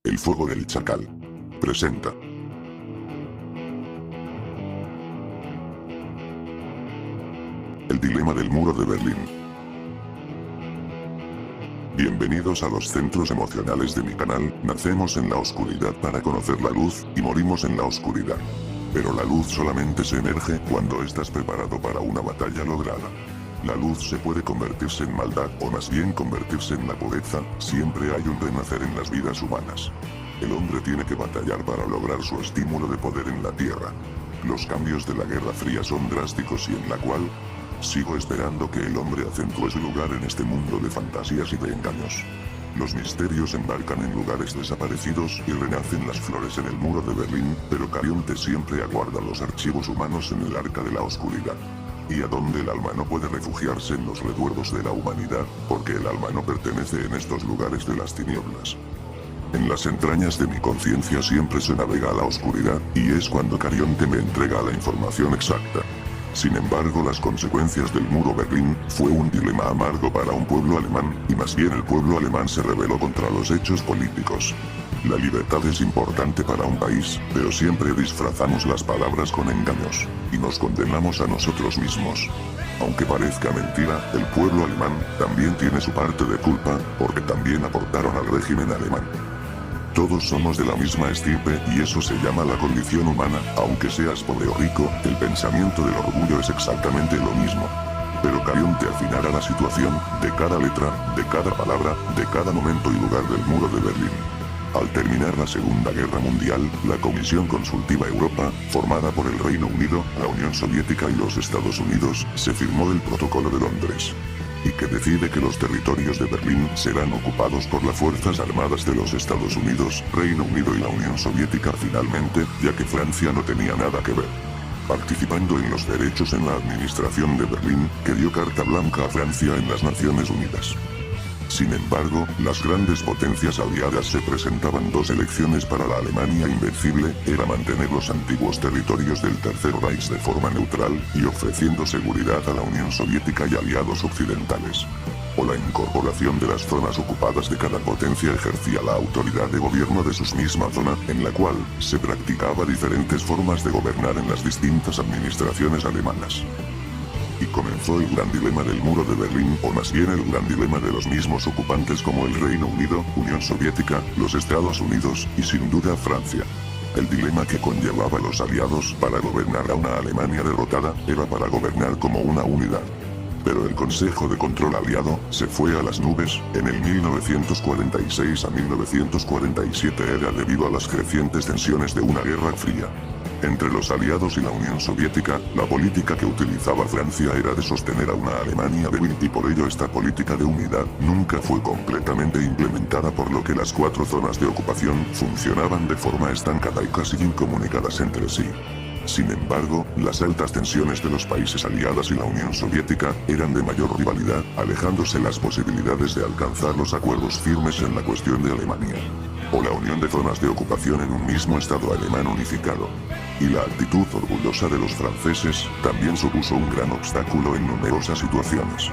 El fuego del chacal. Presenta. El dilema del muro de Berlín. Bienvenidos a los centros emocionales de mi canal. Nacemos en la oscuridad para conocer la luz, y morimos en la oscuridad. Pero la luz solamente se emerge cuando estás preparado para una batalla lograda. La luz se puede convertirse en maldad, o más bien convertirse en la pureza. Siempre hay un renacer en las vidas humanas. El hombre tiene que batallar para lograr su estímulo de poder en la Tierra. Los cambios de la Guerra Fría son drásticos y en la cual sigo esperando que el hombre acentúe su lugar en este mundo de fantasías y de engaños. Los misterios embarcan en lugares desaparecidos y renacen las flores en el muro de Berlín, pero Carionte siempre aguarda los archivos humanos en el arca de la oscuridad. Y a donde el alma no puede refugiarse en los recuerdos de la humanidad, porque el alma no pertenece en estos lugares de las tinieblas. En las entrañas de mi conciencia siempre se navega a la oscuridad, y es cuando Carionte me entrega la información exacta. Sin embargo, las consecuencias del muro Berlín fue un dilema amargo para un pueblo alemán, y más bien el pueblo alemán se rebeló contra los hechos políticos. La libertad es importante para un país, pero siempre disfrazamos las palabras con engaños, y nos condenamos a nosotros mismos. Aunque parezca mentira, el pueblo alemán también tiene su parte de culpa, porque también aportaron al régimen alemán. Todos somos de la misma estirpe y eso se llama la condición humana. Aunque seas pobre o rico, el pensamiento del orgullo es exactamente lo mismo. Pero Carionte afinará la situación de cada letra, de cada palabra, de cada momento y lugar del muro de Berlín. Al terminar la Segunda Guerra Mundial, la Comisión Consultiva Europa, formada por el Reino Unido, la Unión Soviética y los Estados Unidos, se firmó el Protocolo de Londres, y que decide que los territorios de Berlín serán ocupados por las Fuerzas Armadas de los Estados Unidos, Reino Unido y la Unión Soviética finalmente, ya que Francia no tenía nada que ver. Participando en los derechos en la administración de Berlín, que dio carta blanca a Francia en las Naciones Unidas. Sin embargo, las grandes potencias aliadas se presentaban dos elecciones para la Alemania invencible, era mantener los antiguos territorios del Tercer Reich de forma neutral, y ofreciendo seguridad a la Unión Soviética y aliados occidentales. O la incorporación de las zonas ocupadas de cada potencia ejercía la autoridad de gobierno de su misma zona, en la cual se practicaba diferentes formas de gobernar en las distintas administraciones alemanas. Y comenzó el gran dilema del muro de Berlín, o más bien el gran dilema de los mismos ocupantes como el Reino Unido, Unión Soviética, los Estados Unidos, y sin duda Francia. El dilema que conllevaba a los aliados para gobernar a una Alemania derrotada, era para gobernar como una unidad. Pero el Consejo de Control aliado se fue a las nubes. En el 1946 a 1947 era debido a las crecientes tensiones de una guerra fría entre los aliados y la Unión Soviética. La política que utilizaba Francia era de sostener a una Alemania débil, y por ello esta política de unidad nunca fue completamente implementada, por lo que las cuatro zonas de ocupación funcionaban de forma estancada y casi incomunicadas entre sí. Sin embargo, las altas tensiones de los países aliados y la Unión Soviética eran de mayor rivalidad, alejándose las posibilidades de alcanzar los acuerdos firmes en la cuestión de Alemania, o la unión de zonas de ocupación en un mismo Estado alemán unificado. Y la actitud orgullosa de los franceses también supuso un gran obstáculo en numerosas situaciones.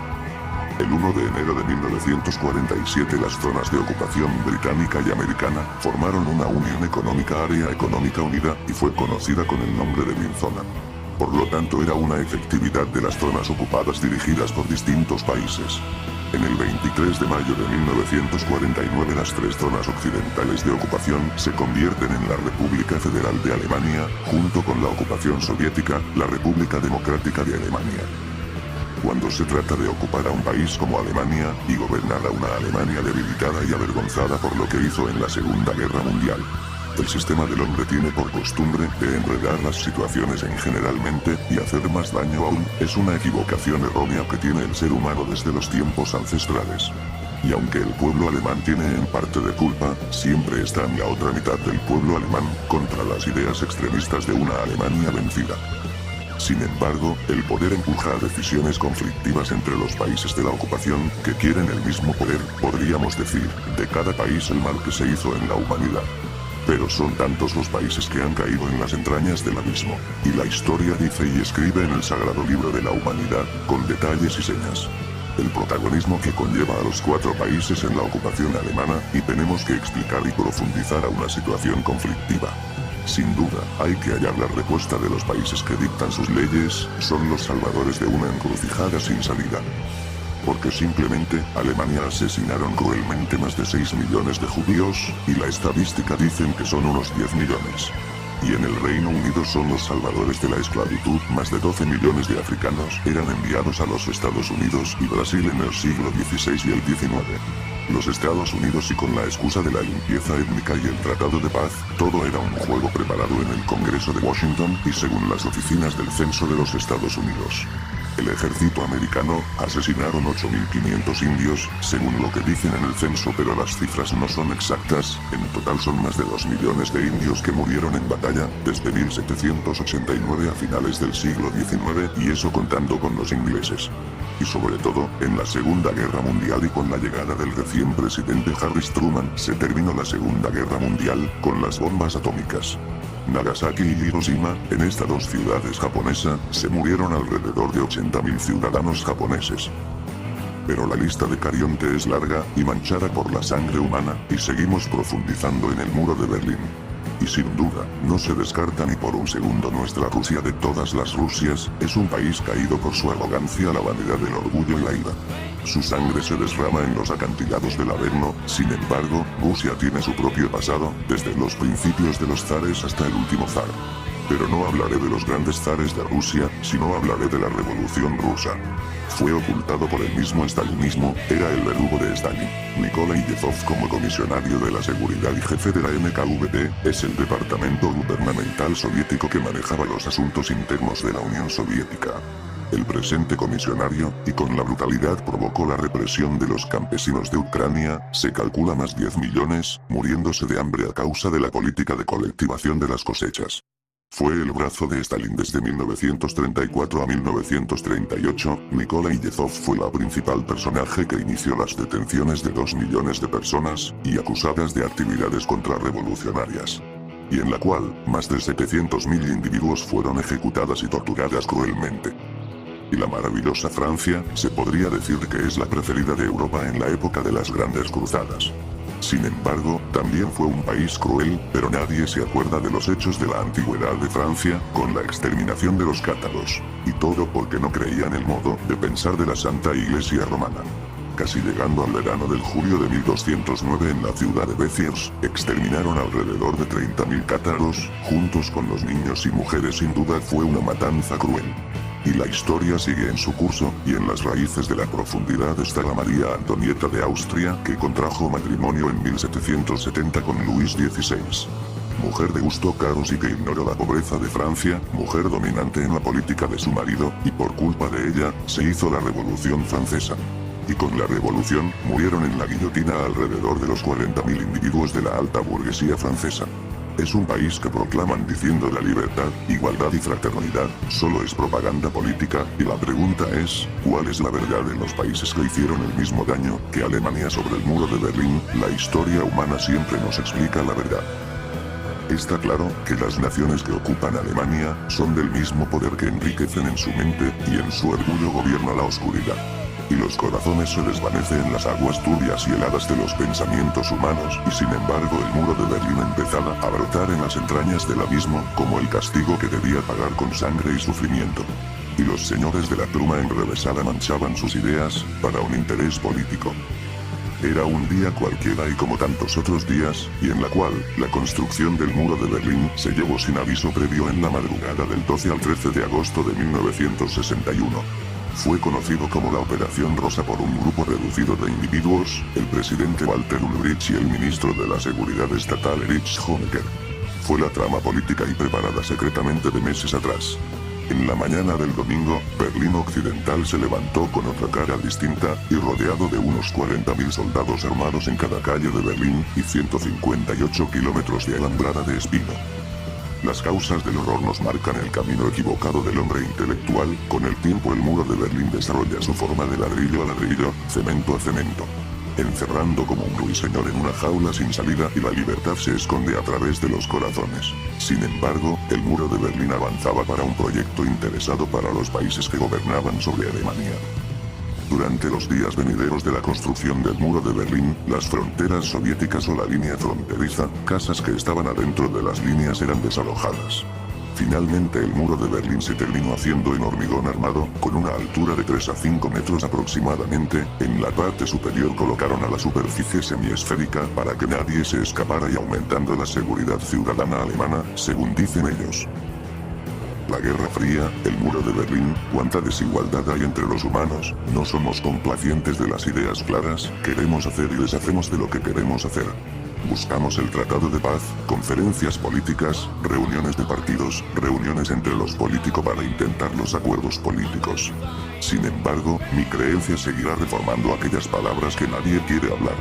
El 1 de enero de 1947 las zonas de ocupación británica y americana formaron una Unión Económica Área Económica Unida, y fue conocida con el nombre de Minzona. Por lo tanto era una efectividad de las zonas ocupadas dirigidas por distintos países. En el 23 de mayo de 1949 las tres zonas occidentales de ocupación se convierten en la República Federal de Alemania, junto con la ocupación soviética, la República Democrática de Alemania. Cuando se trata de ocupar a un país como Alemania, y gobernar a una Alemania debilitada y avergonzada por lo que hizo en la Segunda Guerra Mundial, el sistema del hombre tiene por costumbre de enredar las situaciones generalmente, y hacer más daño aún. Es una equivocación errónea que tiene el ser humano desde los tiempos ancestrales. Y aunque el pueblo alemán tiene en parte de culpa, siempre está en la otra mitad del pueblo alemán, contra las ideas extremistas de una Alemania vencida. Sin embargo, el poder empuja a decisiones conflictivas entre los países de la ocupación, que quieren el mismo poder, podríamos decir, de cada país el mal que se hizo en la humanidad. Pero son tantos los países que han caído en las entrañas del abismo, y la historia dice y escribe en el sagrado libro de la humanidad, con detalles y señas, el protagonismo que conlleva a los 4 países en la ocupación alemana, y tenemos que explicar y profundizar a una situación conflictiva. Sin duda, hay que hallar la respuesta de los países que dictan sus leyes, son los salvadores de una encrucijada sin salida. Porque simplemente, Alemania asesinaron cruelmente más de 6 millones de judíos, y la estadística dicen que son unos 10 millones. Y en el Reino Unido son los salvadores de la esclavitud, más de 12 millones de africanos eran enviados a los Estados Unidos y Brasil en el siglo XVI y el XIX. Los Estados Unidos, y con la excusa de la limpieza étnica y el Tratado de Paz, todo era un juego preparado en el Congreso de Washington y según las oficinas del censo de los Estados Unidos. El ejército americano asesinaron 8.500 indios, según lo que dicen en el censo, pero las cifras no son exactas. En total son más de 2 millones de indios que murieron en batalla, desde 1789 a finales del siglo XIX, y eso contando con los ingleses. Y sobre todo, en la Segunda Guerra Mundial y con la llegada del recién presidente Harry Truman, se terminó la Segunda Guerra Mundial, con las bombas atómicas. Nagasaki y Hiroshima, en estas 2 ciudades japonesas, se murieron alrededor de 80.000 ciudadanos japoneses. Pero la lista de Carionte es larga, y manchada por la sangre humana, y seguimos profundizando en el muro de Berlín. Y sin duda, no se descarta ni por un segundo nuestra Rusia de todas las Rusias, es un país caído por su arrogancia, la vanidad, el orgullo y la ira. Su sangre se desrama en los acantilados del Averno, sin embargo, Rusia tiene su propio pasado, desde los principios de los zares hasta el último zar. Pero no hablaré de los grandes zares de Rusia, sino hablaré de la Revolución Rusa. Fue ocultado por el mismo stalinismo, era el verdugo de Stalin. Nikolai Yezhov, como comisionario de la seguridad y jefe de la NKVD, es el departamento gubernamental soviético que manejaba los asuntos internos de la Unión Soviética. El presente comisionario, y con la brutalidad provocó la represión de los campesinos de Ucrania, se calcula más 10 millones, muriéndose de hambre a causa de la política de colectivación de las cosechas. Fue el brazo de Stalin desde 1934 a 1938, Nikolai Yezhov fue la principal personaje que inició las detenciones de 2 millones de personas, y acusadas de actividades contrarrevolucionarias. Y en la cual, más de 700.000 individuos fueron ejecutadas y torturadas cruelmente. Y la maravillosa Francia, se podría decir que es la preferida de Europa en la época de las grandes cruzadas. Sin embargo, también fue un país cruel, pero nadie se acuerda de los hechos de la antigüedad de Francia, con la exterminación de los cátaros. Y todo porque no creían el modo de pensar de la Santa Iglesia Romana. Casi llegando al verano del julio de 1209 en la ciudad de Béziers, exterminaron alrededor de 30.000 cátaros, juntos con los niños y mujeres. Sin duda fue una matanza cruel. Y la historia sigue en su curso, y en las raíces de la profundidad está la María Antonieta de Austria, que contrajo matrimonio en 1770 con Luis XVI. Mujer de gusto caro y que ignoró la pobreza de Francia, mujer dominante en la política de su marido, y por culpa de ella, se hizo la Revolución Francesa. Y con la revolución, murieron en la guillotina alrededor de los 40.000 individuos de la alta burguesía francesa. Es un país que proclaman diciendo la libertad, igualdad y fraternidad, solo es propaganda política, y la pregunta es, ¿cuál es la verdad en los países que hicieron el mismo daño que Alemania sobre el muro de Berlín? La historia humana siempre nos explica la verdad. Está claro que las naciones que ocupan Alemania son del mismo poder que enriquecen en su mente, y en su orgullo gobierna la oscuridad. Y los corazones se desvanecen en las aguas turbias y heladas de los pensamientos humanos, y sin embargo el muro de Berlín empezaba a brotar en las entrañas del abismo, como el castigo que debía pagar con sangre y sufrimiento. Y los señores de la pluma enrevesada manchaban sus ideas, para un interés político. Era un día cualquiera y como tantos otros días, y en la cual, la construcción del muro de Berlín se llevó sin aviso previo en la madrugada del 12 al 13 de agosto de 1961. Fue conocido como la Operación Rosa por un grupo reducido de individuos, el presidente Walter Ulbricht y el ministro de la Seguridad Estatal Erich Honecker. Fue la trama política y preparada secretamente de meses atrás. En la mañana del domingo, Berlín Occidental se levantó con otra cara distinta, y rodeado de unos 40.000 soldados armados en cada calle de Berlín, y 158 kilómetros de alambrada de espino. Las causas del horror nos marcan el camino equivocado del hombre intelectual, con el tiempo el muro de Berlín desarrolla su forma de ladrillo a ladrillo, cemento a cemento. Encerrando como un ruiseñor en una jaula sin salida, y la libertad se esconde a través de los corazones. Sin embargo, el muro de Berlín avanzaba para un proyecto interesado para los países que gobernaban sobre Alemania. Durante los días venideros de la construcción del muro de Berlín, las fronteras soviéticas o la línea fronteriza, casas que estaban adentro de las líneas eran desalojadas. Finalmente el muro de Berlín se terminó haciendo en hormigón armado, con una altura de 3 a 5 metros aproximadamente. En la parte superior colocaron a la superficie semiesférica para que nadie se escapara y aumentando la seguridad ciudadana alemana, según dicen ellos. La Guerra Fría, el muro de Berlín, cuánta desigualdad hay entre los humanos, no somos complacientes de las ideas claras, queremos hacer y deshacemos de lo que queremos hacer. Buscamos el tratado de paz, conferencias políticas, reuniones de partidos, reuniones entre los políticos para intentar los acuerdos políticos. Sin embargo, mi creencia seguirá reformando aquellas palabras que nadie quiere hablar.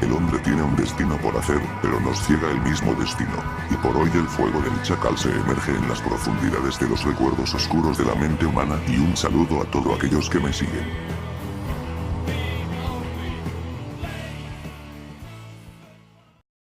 El hombre tiene un destino por hacer, pero nos ciega el mismo destino. Y por hoy el fuego del chacal se emerge en las profundidades de los recuerdos oscuros de la mente humana y un saludo a todos aquellos que me siguen.